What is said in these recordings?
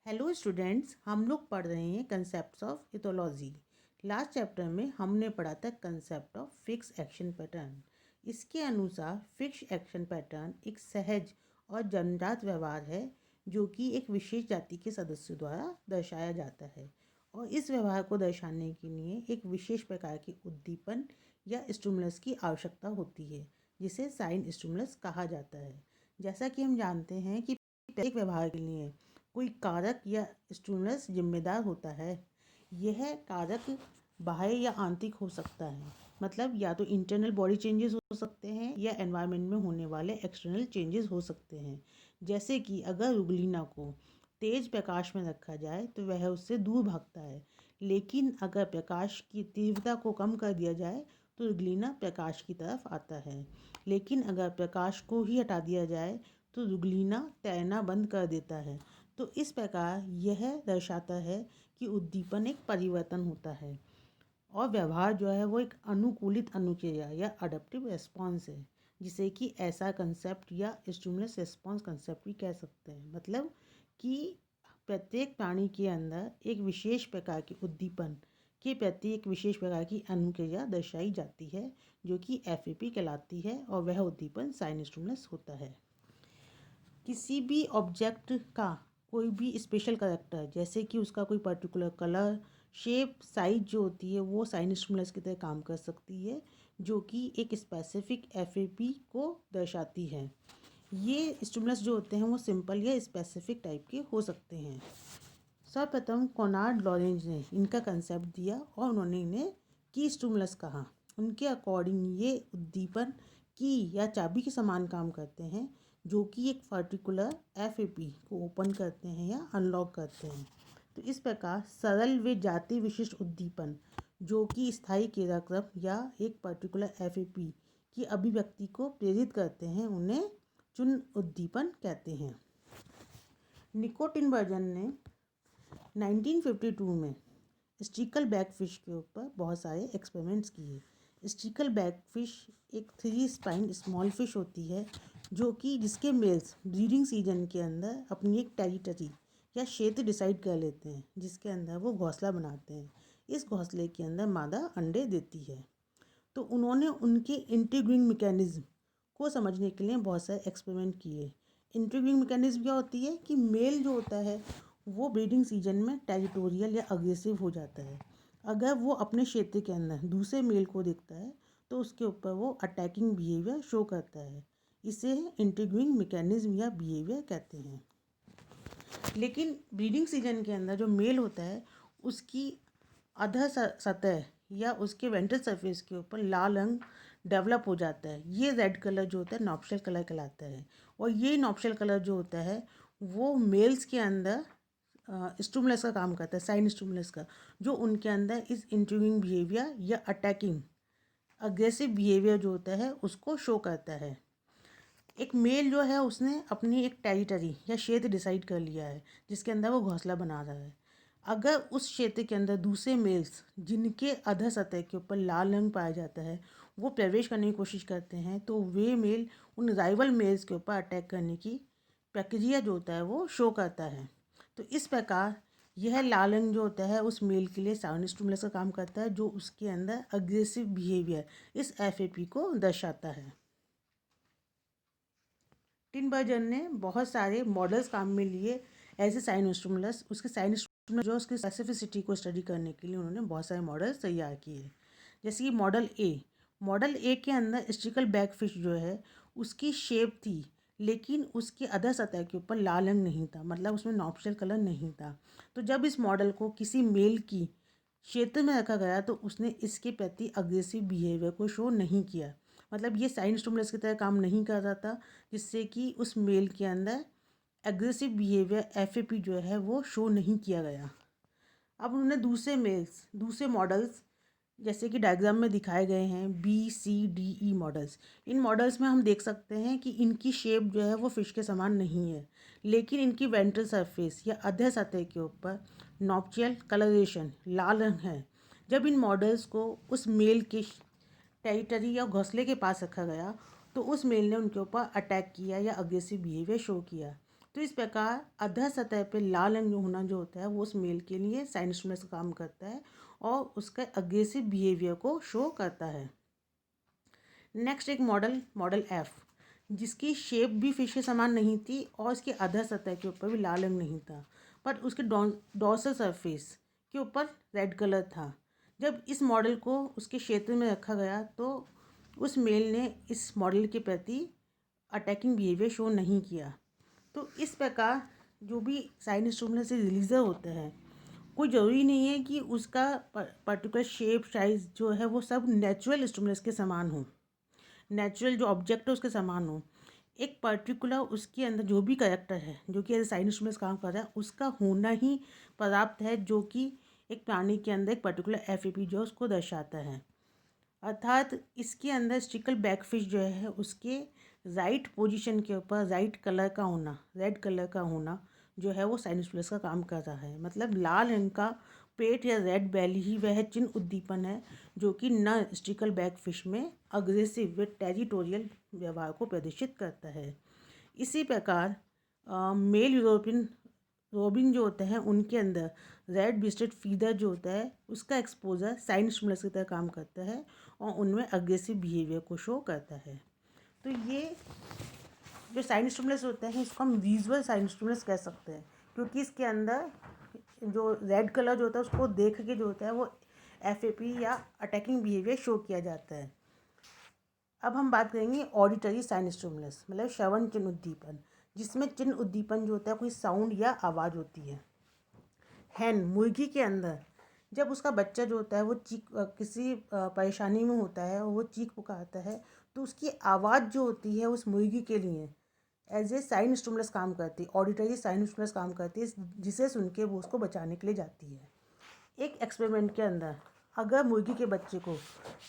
Hello students, हम लोग पढ़ रहे हैं concepts of ethology. Last chapter में हमने पढ़ा था concept of fix action pattern. इसके अनुसार फिक्स एक्शन पैटर्न एक सहज और जन्मजात व्यवहार है जो कि एक विशेष जाति के सदस्यों द्वारा दर्शाया जाता है, और इस व्यवहार को दर्शाने के लिए एक विशेष प्रकार के उद्दीपन या स्टिमुलस की आवश्यकता होती है, जिसे साइन स्टिमुलस कहा जाता है। जैसा कि हम जानते हैं कि प्रत्येक व्यवहार के लिए कोई कारक या स्टिमुलस जिम्मेदार होता है। यह कारक बाह्य या आंतरिक हो सकता है, मतलब या तो इंटरनल बॉडी चेंजेस हो सकते हैं या एनवायरनमेंट में होने वाले एक्सटर्नल चेंजेस हो सकते हैं। जैसे कि अगर रुगलिना को तेज प्रकाश में रखा जाए तो वह उससे दूर भागता है, लेकिन अगर प्रकाश की तीव्रता को कम कर दिया जाए तो रुगलिना प्रकाश की तरफ आता है। लेकिन अगर प्रकाश को ही हटा दिया जाए तो रुगलिना तैरना बंद कर देता है। तो इस प्रकार यह दर्शाता है कि उद्दीपन एक परिवर्तन होता है और व्यवहार जो है वो एक अनुकूलित अनुक्रिया या अडप्टिव रिस्पॉन्स है, जिसे कि ऐसा कंसेप्ट या स्टिमुलस रिस्पॉन्स कंसेप्ट भी कह सकते हैं। मतलब कि प्रत्येक प्राणी के अंदर एक विशेष प्रकार के उद्दीपन के प्रति एक विशेष प्रकार की अनुक्रिया दर्शाई जाती है, जो कि एफएपी कहलाती है, और वह उद्दीपन साइन स्टिमुलस होता है। किसी भी ऑब्जेक्ट का कोई भी स्पेशल कैरेक्टर, जैसे कि उसका कोई पर्टिकुलर कलर, शेप, साइज जो होती है वो साइन स्टिमुलस की तरह काम कर सकती है, जो कि एक स्पेसिफिक एफएपी को दर्शाती है। ये स्टिमुलस जो होते हैं वो सिंपल या स्पेसिफिक टाइप के हो सकते हैं। सर्वप्रथम कोनार्ड लॉरेंज ने इनका कंसेप्ट दिया और उन्होंने इन्हें की स्टिमुलस कहा। उनके अकॉर्डिंग ये उद्दीपन की या चाबी के समान काम करते हैं, जो कि एक पर्टिकुलर एफएपी को ओपन करते हैं या अनलॉक करते हैं। तो इस प्रकार सरल व जाति विशिष्ट उद्दीपन जो कि स्थायी क्रियाक्रम या एक पर्टिकुलर एफएपी की अभिव्यक्ति को प्रेरित करते हैं, उन्हें चुन उद्दीपन कहते हैं। निको टिनबर्जन ने 1952 में स्टिकल बैक फिश के ऊपर बहुत सारे एक्सपेरिमेंट्स किए। स्टिकल बैक फिश एक 3 स्पाइन स्मॉल फिश होती है, जो कि जिसके मेल्स ब्रीडिंग सीजन के अंदर अपनी एक टेरिटरी या क्षेत्र डिसाइड कर लेते हैं, जिसके अंदर वो घोंसला बनाते हैं। इस घोंसले के अंदर मादा अंडे देती है। तो उन्होंने उनके इंटीग्रिंग मैकेनिज्म को समझने के लिए बहुत सारे एक्सपेरिमेंट किए। इंटीग्रिंग मैकेनिज्म क्या होती है कि मेल जो होता है वो ब्रीडिंग सीजन में टेरिटोरियल या अग्रेसिव हो जाता है। अगर वो अपने क्षेत्र के अंदर दूसरे मेल को देखता है तो उसके ऊपर वो अटैकिंग बिहेवियर शो करता है। इसे इंटीग्रिंग मैकेनिज्म या बिहेवियर कहते हैं। लेकिन ब्रीडिंग सीजन के अंदर जो मेल होता है उसकी अधर सतह या उसके वेंट्रल सरफेस के ऊपर लाल रंग डेवलप हो जाता है। ये रेड कलर जो होता है नॉप्शल कलर कहलाता है, और ये नॉप्शल कलर जो होता है वो मेल्स के अंदर स्टिमुलस का काम करता है, साइन स्टिमुलस का, जो उनके अंदर इस इंट्रूविंग बिहेवियर या अटैकिंग अग्रेसिव बिहेवियर जो होता है उसको शो करता है। एक मेल जो है उसने अपनी एक टेरिटरी या क्षेत्र डिसाइड कर लिया है, जिसके अंदर वो घोंसला बना रहा है। अगर उस क्षेत्र के अंदर दूसरे मेल्स जिनके अधर सतह के ऊपर लाल रंग पाया जाता है वो प्रवेश करने की कोशिश करते हैं, तो वे मेल उन राइवल मेल्स के ऊपर अटैक करने की प्रक्रिया जो होता है वो शो करता है। तो इस प्रकार यह लाल रंग जो होता है उस मेल के लिए साउंड स्टिमुलस का काम करता है, जो उसके अंदर अग्रेसिव बिहेवियर इस एफएपी को दर्शाता है। टिनबर्जन ने बहुत सारे मॉडल्स काम में लिए ऐसे साइन स्टिमुलस, उसके साइन स्टिमुलस जो उसकी स्पेसिफिसिटी को स्टडी करने के लिए उन्होंने बहुत सारे मॉडल्स तैयार किए। जैसे कि मॉडल ए के अंदर स्टिकल बैक फिश जो है उसकी शेप थी, लेकिन उसकी अधर सतह के ऊपर लाल रंग नहीं था, मतलब उसमें नॉप्शल कलर नहीं था। तो जब इस मॉडल को किसी मेल की क्षेत्र में रखा गया तो उसने इसके प्रति अग्रेसिव बिहेवियर को शो नहीं किया, मतलब ये साइन स्टिमुलस की तरह काम नहीं कर रहा था, जिससे कि उस मेल के अंदर एग्रेसिव बिहेवियर एफएपी जो है वो शो नहीं किया गया। अब उन्होंने दूसरे मॉडल्स जैसे कि डायग्राम में दिखाए गए हैं BCDE मॉडल्स। इन मॉडल्स में हम देख सकते हैं कि इनकी शेप जो है वो फिश के समान नहीं है, लेकिन इनकी वेंट्रल सरफेस या अधर सतह के ऊपर नॉप्चियल कलरेशन लाल रंग है। जब इन मॉडल्स को उस मेल के टेरिटरी या घोंसले के पास रखा गया तो उस मेल ने उनके ऊपर अटैक किया या अग्रेसिव बिहेवियर शो किया। तो इस प्रकार अधर सतह पे लाल रंग होना जो होता है वो उस मेल के लिए साइन स्टिमुलस का काम करता है और उसका अग्रेसिव बिहेवियर को शो करता है। नेक्स्ट एक मॉडल एफ, जिसकी शेप भी फिश के समान नहीं थी और इसके अधर सतह के ऊपर भी लाल रंग नहीं था, पर उसके डॉर्सल सरफेस के ऊपर रेड कलर था। जब इस मॉडल को उसके क्षेत्र में रखा गया तो उस मेल ने इस मॉडल के प्रति अटैकिंग बिहेवियर शो नहीं किया। तो इस प्रकार जो भी साइन स्टिमुलस से रिलीजर होता है, कोई ज़रूरी नहीं है कि उसका पर्टिकुलर शेप साइज जो है वो सब नेचुरल स्टिमुलस के समान हो, नेचुरल जो ऑब्जेक्ट है उसके समान हो। एक पर्टिकुलर उसके अंदर जो भी कैरेक्टर है जो कि एज साइन स्टिमुलस काम कर रहा है उसका होना ही पर्याप्त है, जो कि एक प्राणी के अंदर एक पर्टिकुलर एफएपी जो उसको दर्शाता है। अर्थात इसके अंदर स्टिकल बैकफिश जो है उसके राइट पोजीशन के ऊपर राइट कलर का होना, रेड कलर का होना जो है वो साइन स्टिमुलस का काम कर रहा है। मतलब लाल रंग का पेट या रेड बेली ही वह चिन्ह उद्दीपन है जो कि न स्टिकल बैकफिश में अग्रेसिव व टेरिटोरियल व्यवहार को प्रदर्शित करता है। इसी प्रकार मेल यूरोपियन रोबिन जो होते हैं उनके अंदर रेड ब्रेस्टेड फीदर जो होता है उसका एक्सपोजर साइन स्टिमुलस की तरह काम करता है और उनमें अग्रेसिव बिहेवियर को शो करता है। तो ये जो साइन स्टिमुलस होते हैं इसको हम विजुअल साइन स्टिमुलस कह सकते हैं, क्योंकि इसके अंदर जो रेड कलर जो होता है उसको देख के जो होता है वो एफएपी या अटैकिंग बिहेवियर शो किया जाता है। अब हम बात करेंगे ऑडिटरी साइन स्टिमुलस, मतलब श्रवण चिन्ह उद्दीपन, जिसमें चिन्ह उद्दीपन जो होता है कोई साउंड या आवाज़ होती है। हैन मुर्गी के अंदर जब उसका बच्चा जो होता है वो किसी परेशानी में होता है और वो चीख पुकारता है तो उसकी आवाज़ जो होती है उस मुर्गी के लिए एज ए साइन स्टिमुलस काम करती है, ऑडिटरी साइन स्टिमुलस काम करती है, जिसे सुन के वो उसको बचाने के लिए जाती है। एक एक्सपेरिमेंट के अंदर अगर मुर्गी के बच्चे को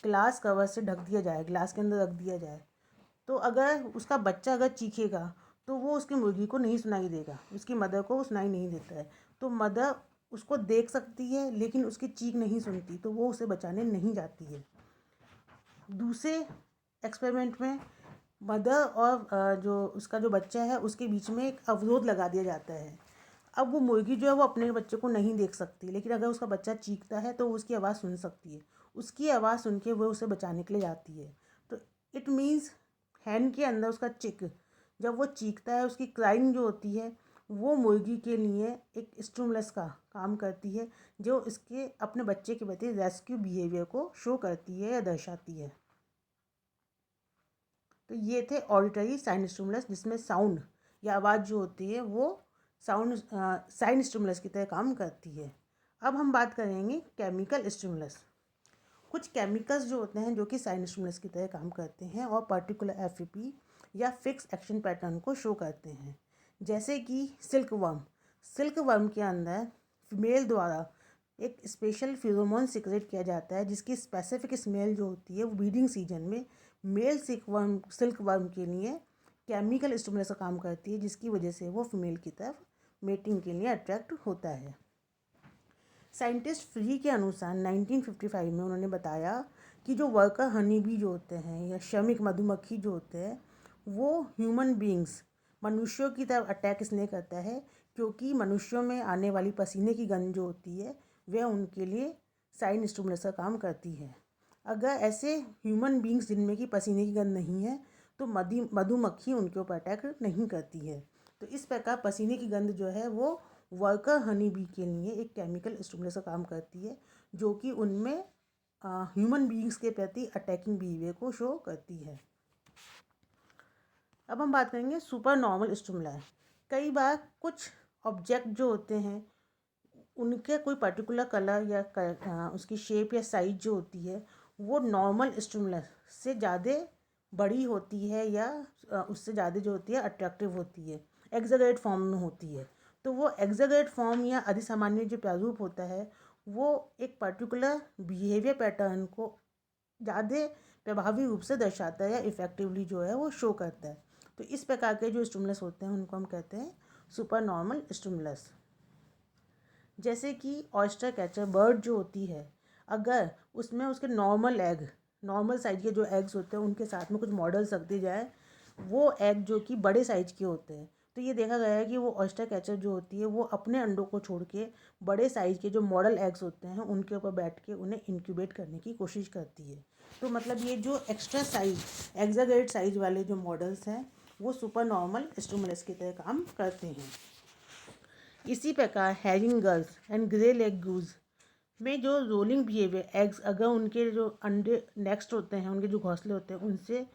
ग्लास कवर से ढक दिया जाए, ग्लास के अंदर रख दिया जाए, तो अगर उसका बच्चा अगर चीखेगा तो वो उसकी मुर्गी को नहीं सुनाई देगा, उसकी मदर को सुनाई नहीं देता है। तो मदर उसको देख सकती है लेकिन उसकी चीख नहीं सुनती, तो वो उसे बचाने नहीं जाती है। दूसरे एक्सपेरिमेंट में मदर और जो उसका जो बच्चा है उसके बीच में एक अवरोध लगा दिया जाता है। अब वो मुर्गी जो है वो अपने बच्चे को नहीं देख सकती, लेकिन अगर उसका बच्चा चीखता है तो वो उसकी आवाज़ सुन सकती है। उसकी आवाज़ सुन के वो उसे बचाने के लिए जाती है। तो इट मीन्स हैन के अंदर उसका चिक जब वो चीखता है, उसकी क्राइंग जो होती है वो मुर्गी के लिए एक स्टिमुलस का काम करती है, जो इसके अपने बच्चे के प्रति रेस्क्यू बिहेवियर को शो करती है या दर्शाती है। तो ये थे ऑडिटरी साइन स्टिमुलस, जिसमें साउंड या आवाज़ जो होती है वो साउंड साइन स्टिमुलस की तरह काम करती है। अब हम बात करेंगे केमिकल स्टिमुलस। कुछ केमिकल्स जो होते हैं जो कि साइन स्टिमुलस की तरह काम करते हैं और पर्टिकुलर एफएपी या फिक्स एक्शन पैटर्न को शो करते हैं, जैसे कि सिल्क वर्म के अंदर फीमेल द्वारा एक स्पेशल फिरोमोन सिक्रेट किया जाता है, जिसकी स्पेसिफिक स्मेल जो होती है वो ब्रीडिंग सीजन में मेल सिल्क वर्म के लिए केमिकल स्टिमुलस का काम करती है, जिसकी वजह से वो फीमेल की तरफ मेटिंग के लिए अट्रैक्ट होता है। साइंटिस्ट फ्री के अनुसार 1955 में उन्होंने बताया कि जो वर्कर हनी बी जो होते हैं या श्रमिक मधुमक्खी जो होते हैं वो ह्यूमन बींग्स मनुष्यों की तरफ अटैक इसलिए करता है क्योंकि मनुष्यों में आने वाली पसीने की गंध जो होती है वह उनके लिए साइन स्टिमुलस का काम करती है। अगर ऐसे ह्यूमन बींग्स जिनमें कि पसीने की गंध नहीं है तो मधुमक्खी उनके ऊपर अटैक नहीं करती है। तो इस प्रकार पसीने की गंध जो है वो वर्कर हनी बी के लिए एक केमिकल स्टिमुलस का काम करती है, जो कि उनमें ह्यूमन बीइंग्स के प्रति अटैकिंग बिहेवियर को शो करती है। अब हम बात करेंगे सुपर नॉर्मल स्टिमुलाई। कई बार कुछ ऑब्जेक्ट जो होते हैं उनके कोई पर्टिकुलर कलर या उसकी शेप या साइज जो होती है वो नॉर्मल स्टिमुलस से ज़्यादा बड़ी होती है या उससे ज़्यादा जो होती है अट्रैक्टिव होती है, एग्जैगरेट फॉर्म में होती है। तो वो एग्जैगरेट फॉर्म या अधिसामान्य जो प्रारूप होता है वो एक पर्टिकुलर बिहेवियर पैटर्न को ज़्यादा प्रभावी रूप से दर्शाता है या इफ़ेक्टिवली जो है वो शो करता है। तो इस प्रकार के जो स्टिमुलस होते हैं उनको हम कहते हैं सुपर नॉर्मल स्टिमुलस। जैसे कि ऑयस्टर कैचर बर्ड जो होती है, अगर उसमें उसके नॉर्मल साइज के जो एग्स होते हैं उनके साथ में कुछ मॉडल्स रख दिए जाए, वो एग जो कि बड़े साइज के होते हैं तो ये देखा गया है कि वो ऑयस्टर कैचर जो होती है वो अपने अंडों को छोड़ के बड़े साइज़ के जो मॉडल एग्स होते हैं उनके ऊपर बैठ के उन्हें इंक्यूबेट करने की कोशिश करती है। तो मतलब ये जो एक्स्ट्रा साइज एग्जागरेट साइज वाले जो मॉडल्स हैं वो सुपर नॉर्मल स्टिमुलस की तरह काम करते हैं। इसी प्रकार herring gulls and greylag goose में जो रोलिंग बिहेवियर एग्स, अगर उनके जो अंडे नेक्स्ट होते हैं, उनके जो घोंसले होते हैं उनसे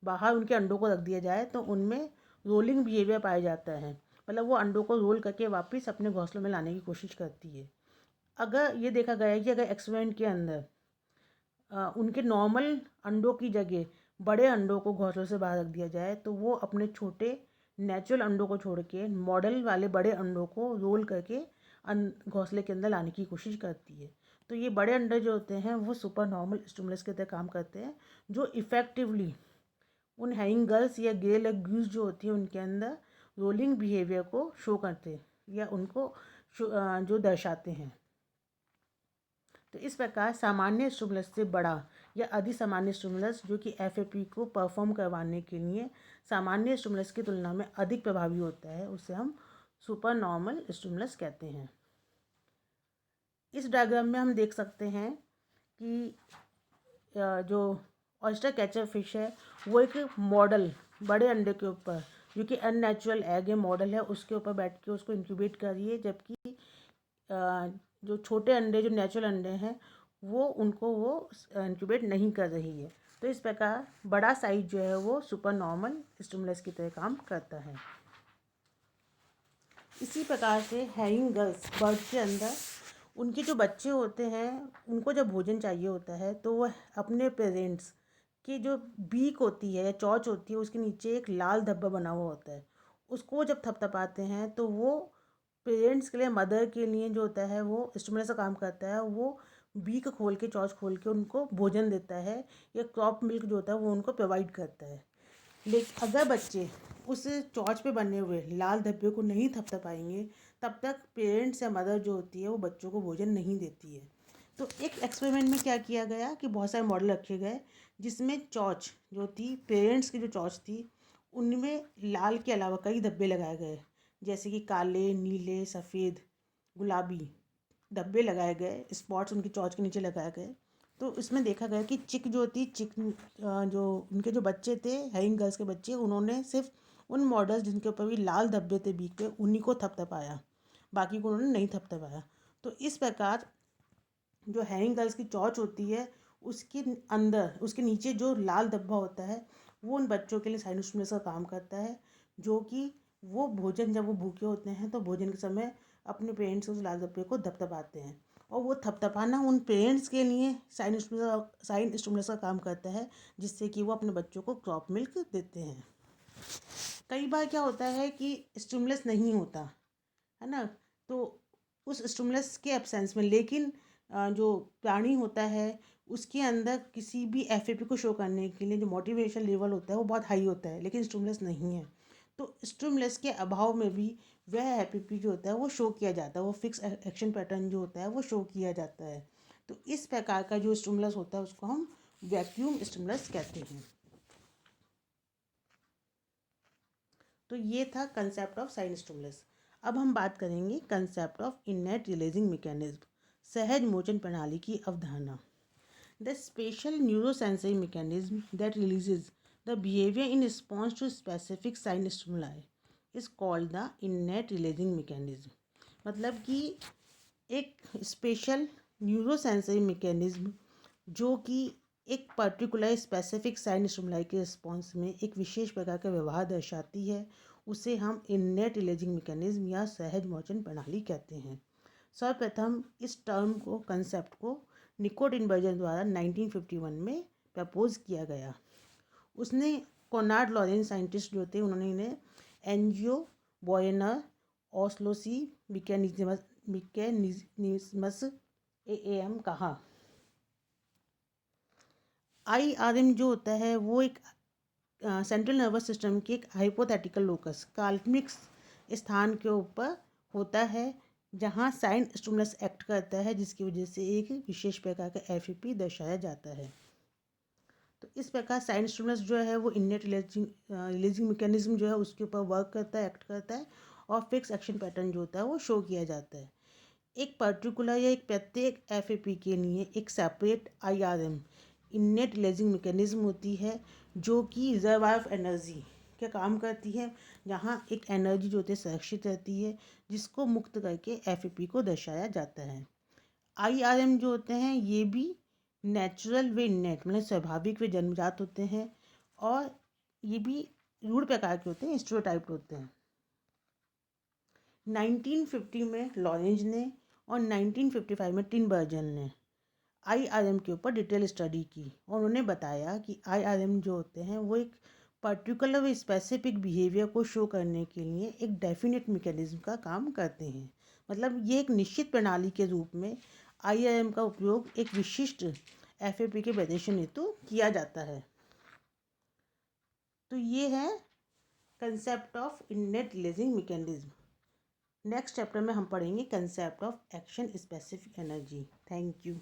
बाहर उनके अंडों को रख दिया जाए तो उनमें रोलिंग बिहेवियर पाया जाता है। मतलब वो अंडों को रोल करके वापस अपने घोंसलों में लाने की कोशिश करती है। अगर ये देखा गया है कि अगर एक्सपेरिमेंट के अंदर उनके नॉर्मल अंडों की जगह बड़े अंडों को घोंसलों से बाहर रख दिया जाए तो वो अपने छोटे नेचुरल अंडों को छोड़ के मॉडल वाले बड़े अंडों को रोल करके घोंसले के अंदर लाने की कोशिश करती है। तो ये बड़े अंडे जो होते हैं वो सुपर नॉर्मल स्टिमुलस के तरह काम करते हैं, जो इफ़ेक्टिवली उन हैंगिंग गर्ल्स या ग्रे लेग गूज जो होती है उनके अंदर रोलिंग बिहेवियर को शो करते हैं या उनको जो दर्शाते हैं। तो इस प्रकार सामान्य स्टिमुलस से बड़ा या अधि सामान्य स्टिमुलस जो कि एफएपी को परफॉर्म करवाने के लिए सामान्य स्टिमुलस की तुलना में अधिक प्रभावी होता है, उसे हम सुपर नॉर्मल स्टिमुलस कहते हैं। इस डायग्राम में हम देख सकते हैं कि जो ऑयस्टर कैचर फिश है वो एक मॉडल बड़े अंडे के ऊपर, जो कि अननेचुरल एग है मॉडल है, उसके ऊपर बैठ के उसको इंक्यूबेट कर रही है, जबकि जो छोटे अंडे जो नेचुरल अंडे हैं वो उनको वो इंक्यूबेट नहीं कर रही है। तो इस प्रकार बड़ा साइज जो है वो सुपर नॉर्मल स्टिमुलस की तरह काम करता है। इसी प्रकार से हैंगिंग गर्ल्स बर्ड के अंदर उनके जो बच्चे होते हैं उनको जब भोजन चाहिए होता है तो वह अपने पेरेंट्स की जो बीक होती है या चोंच होती है उसके नीचे एक लाल धब्बा बना हुआ होता है, उसको जब थपथपाते हैं तो वो पेरेंट्स के लिए, मदर के लिए जो होता है वो स्टिमुलस का काम करता है। वो बीक खोल के, चोंच खोल के उनको भोजन देता है या क्रॉप मिल्क जो होता है वो उनको प्रोवाइड करता है। लेकिन अगर बच्चे उस चोंच पे बने हुए लाल धब्बे को नहीं थपथपाएंगे तब तक पेरेंट्स या मदर जो होती है वो बच्चों को भोजन नहीं देती है। तो एक एक्सपेरिमेंट में क्या किया गया कि बहुत सारे मॉडल रखे गए जिसमें चोंच जो थी, पेरेंट्स की जो चोंच थी उनमें लाल के अलावा कई धब्बे लगाए गए, जैसे कि काले, नीले, सफ़ेद, गुलाबी धब्बे लगाए गए, स्पॉट्स उनकी चोंच के नीचे लगाए गए। तो इसमें देखा गया कि चिक जो थी, जो उनके जो बच्चे थे हैंगिंग गर्ल्स के बच्चे, उन्होंने सिर्फ उन मॉडल्स जिनके ऊपर भी लाल धब्बे थे बीक पे उन्हीं को थपथपाया, बाकी को उन्होंने नहीं थपथपाया। तो इस प्रकार जो हैंगिंग गर्ल्स की चोंच होती है उसके अंदर, उसके नीचे जो लाल धब्बा होता है वो उन बच्चों के लिए साइनस स्टिमुलस का काम करता है, जो कि वो भोजन, जब वो भूखे होते हैं तो भोजन के समय अपने पेरेंट्स उस लाल धब्बे को थपथपाते हैं, और वो थपथपाना उन पेरेंट्स के लिए साइन स्टिमुलस का काम करता है, जिससे कि वो अपने बच्चों को क्रॉप मिल्क देते हैं। कई बार क्या होता है कि स्टिमुलस नहीं होता है ना, तो उस स्टिमुलस के एब्सेंस में लेकिन जो प्राणी होता है उसके अंदर किसी भी एफएपी को शो करने के लिए जो मोटिवेशन लेवल होता है वो बहुत हाई होता है, लेकिन स्टिमुलस नहीं है। तो स्टिमुलस के अभाव में भी वह एफएपी जो होता है वो शो किया जाता है, वो फिक्स एक्शन पैटर्न जो होता है वो शो किया जाता है। तो इस प्रकार का जो स्टिमुलस होता है उसको हम वैक्यूम स्टिमुलस कहते हैं। तो ये था कंसेप्ट ऑफ साइन स्टिमुलस। अब हम बात करेंगे concept of innate releasing mechanism, सहज मोचन प्रणाली की अवधारणा। The special neurosensory mechanism that releases the behaviour in response to specific sign stimuli is called the innate releasing mechanism. मतलब कि एक स्पेशल न्यूरोसेंसरी मैकेनिज्म जो कि एक पर्टिकुलर स्पेसिफिक साइन स्टिमुलाई के रिस्पॉन्स में एक विशेष प्रकार का व्यवहार दर्शाती है, उसे हम इननेट रिलीजिंग मैकेनिज्म या सहज मोचन प्रणाली कहते हैं। सर्वप्रथम इस टर्म को, कंसेप्ट को निको टिनबर्जर द्वारा 1951 में प्रपोज किया गया। उसने कोनार्ड लॉरेंस साइंटिस्ट जो थे उन्होंने इन्हें एनजियो बॉयनर ऑस्लोसी मिकेनिज्मस एएम कहा। आईआरएम जो होता है वो एक सेंट्रल नर्वस सिस्टम के एक हाइपोथेटिकल लोकस, काल्पनिक स्थान के ऊपर होता है जहाँ साइन स्टिमुलस एक्ट करता है, जिसकी वजह से एक विशेष प्रकार का एफएपी दर्शाया जाता है। तो इस प्रकार साइंस स्टिमुलस जो है वो इनेट रिलीजिंग मैकेनिज्म जो है उसके ऊपर वर्क करता है, एक्ट करता है, और फिक्स एक्शन पैटर्न जो होता है वो शो किया जाता है। एक पर्टिकुलर या एक प्रत्येक एफएपी के लिए एक सेपरेट आईआरएम इनेट रिलीजिंग मैकेनिज्म होती है, जो कि रिजर्वायर ऑफ एनर्जी का काम करती है, जहाँ एक एनर्जी जो होती है संरक्षित रहती है, जिसको मुक्त करके एफएपी को दर्शाया जाता है। आईआरएम जो होते हैं ये भी नेचुरल व इनेट मतलब स्वाभाविक व जन्मजात होते हैं, और ये भी रूढ़ प्रकार के होते हैं, स्टीरियोटाइप्ड होते हैं। 1950 में लॉरेंज ने और 1955 में टिनबर्जन ने आईआरएम के ऊपर डिटेल स्टडी की, और उन्होंने बताया कि आईआरएम जो होते हैं वो एक पर्टिकुलर व स्पेसिफिक बिहेवियर को शो करने के लिए एक डेफिनेट मैकेनिज्म का काम करते हैं। मतलब ये एक निश्चित प्रणाली के रूप में आईआरएम का उपयोग एक विशिष्ट एफएपी के प्रदर्शन हेतु किया जाता है। तो ये है concept of इनेट releasing mechanism. Next chapter में हम पढ़ेंगे concept of action specific energy. Thank you.